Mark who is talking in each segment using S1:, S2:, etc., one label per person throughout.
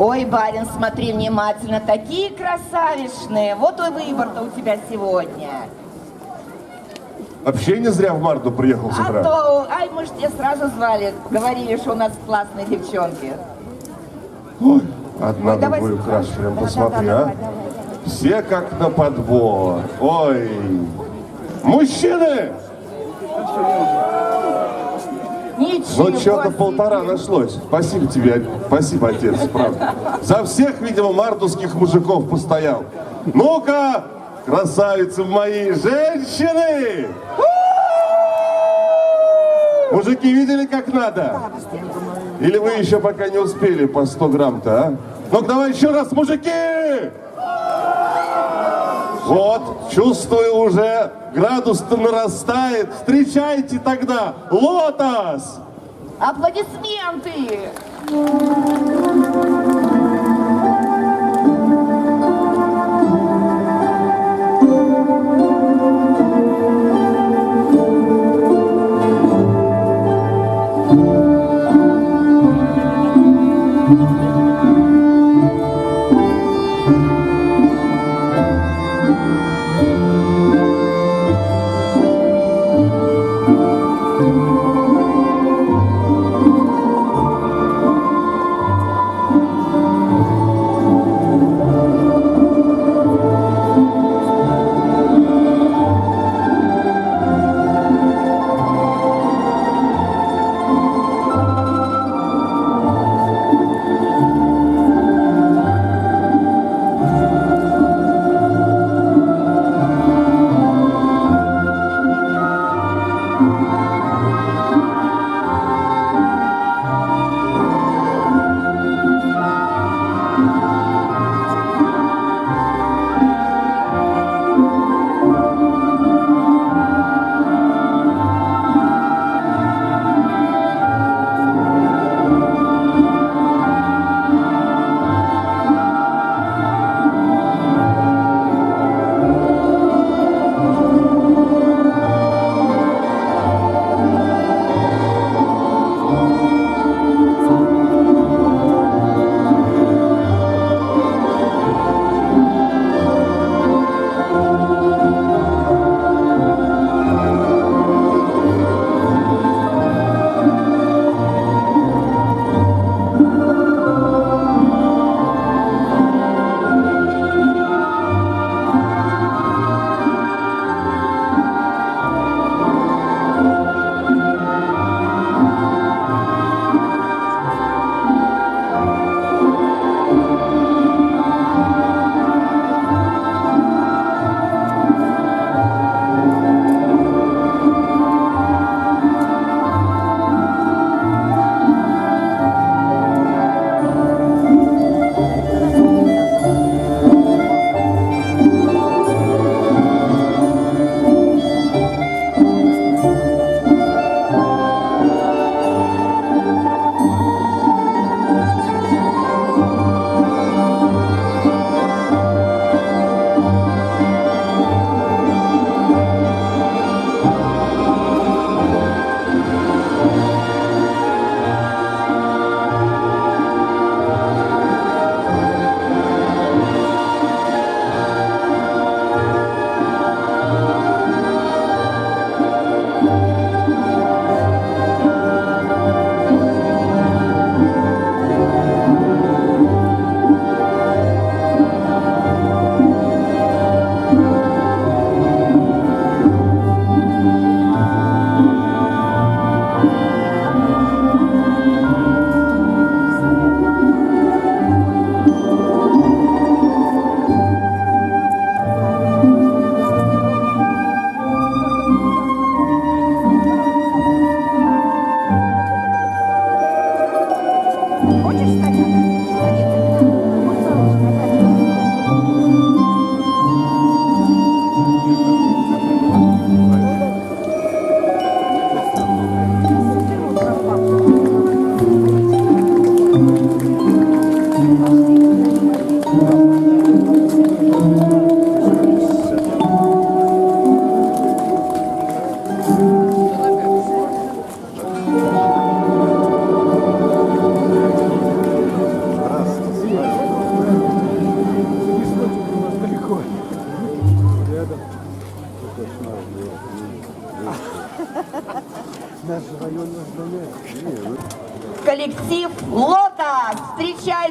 S1: Ой, барин, смотри внимательно, такие красавишные. Вот и выбор-то у тебя сегодня.
S2: Вообще не зря в Марду приехал с утра.
S1: А то, ай, мы ж тебя сразу звали. Говорили, что у нас классные девчонки.
S2: Ой, одна
S1: Ой, давай,
S2: другую краше, прям
S1: да,
S2: посмотри,
S1: да,
S2: а.
S1: давай.
S2: Все как на подбор. Ой, мужчины!
S1: Ничего
S2: Ну, что-то
S1: себе.
S2: полтора нашлось. Спасибо тебе, спасибо, отец, правда. За всех, видимо, мартовских мужиков постоял. Ну-ка, красавицы мои, женщины! Мужики видели, как надо? Или вы еще пока не успели по 100 грамм-то, а? Ну-ка, давай еще раз, мужики! Вот, чувствую, уже градус-то нарастает. Встречайте тогда Лотос!
S1: Аплодисменты!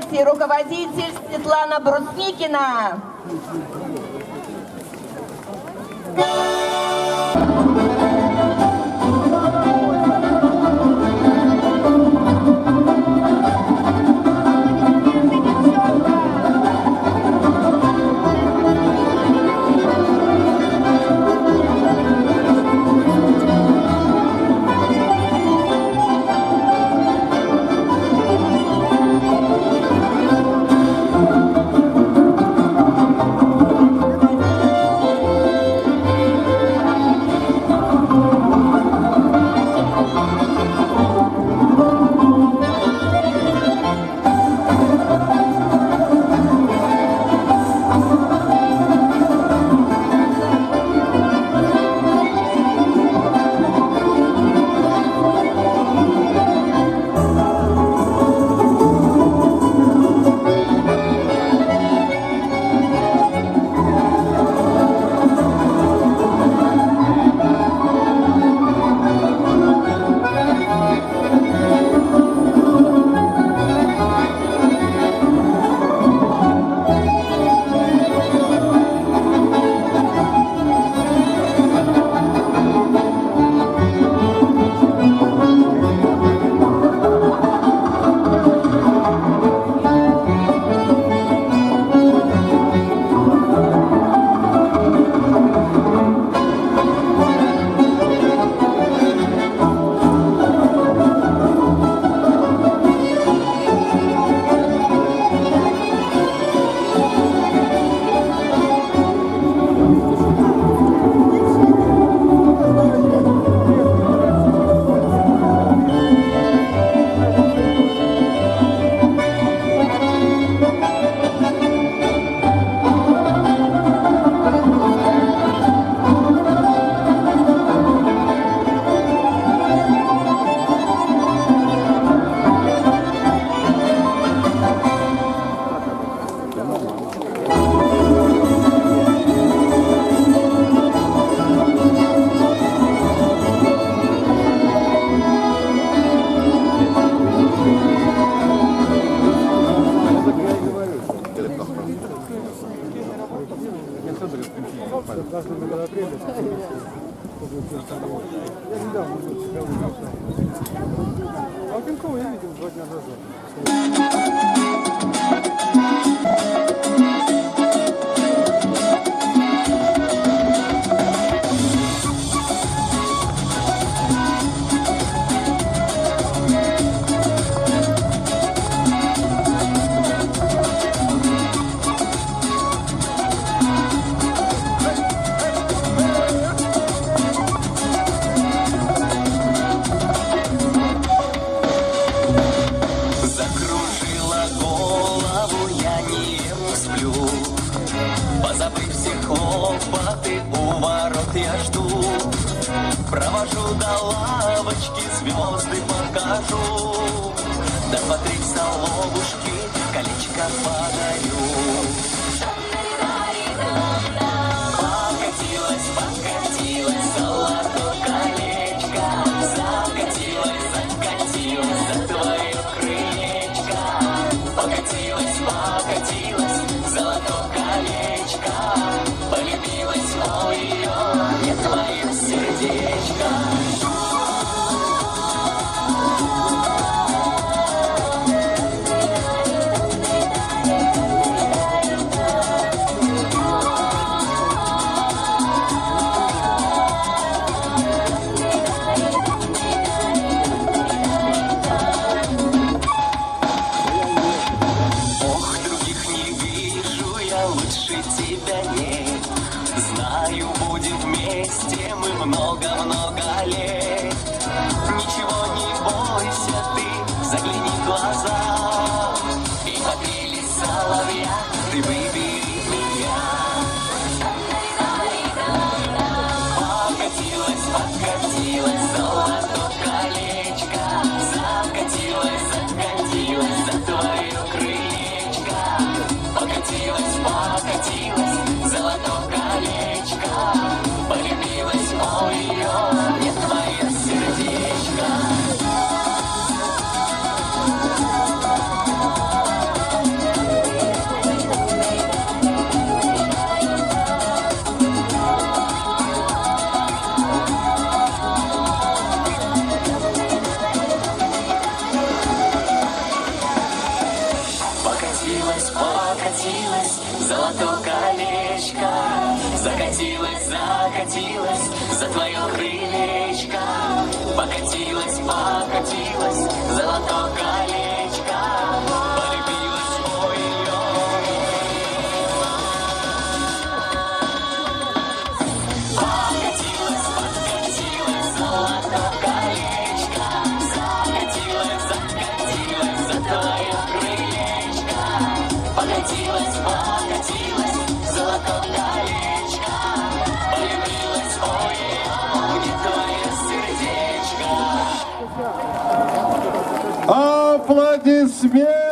S1: гости, руководитель Светлана Брусникина.
S3: Провожу до лавочки, звезды покажу. Досмотреть соловушки, колечко подарю. Покатилась, покатилась, золото колечко. Закатилась, закатилась за твое крылечко. Покатилась, покатилась, золото колечко. Полюбилась, ой, ее, не твое сердечко. Тебя нет. Знаю, будем вместе мы много-много лет. Ничего не бойся ты, загляни в глаза. И попели соловья, ты выбери меня. Покатилась, покатилась, золото колечко. Закатилась, закатилась за твое крылечко. Покатилась, покатилась, золото колечко. Полюбилась, ой, ее, не твое сердечко. Покатилась, покатилась, золото колечко. Закатилась, закатилась, за твое крылечко. Покатилась, покатилась, золото колечко. Полюбилась, ой-ой. Покатилась, покатилась, золото колечко. Закатилась, закатилась, за твое крылечко. Покатилась, покатилась, золото колечко. Полюбилась, ой-ой, не твое сердечко.
S2: Аплодисменты!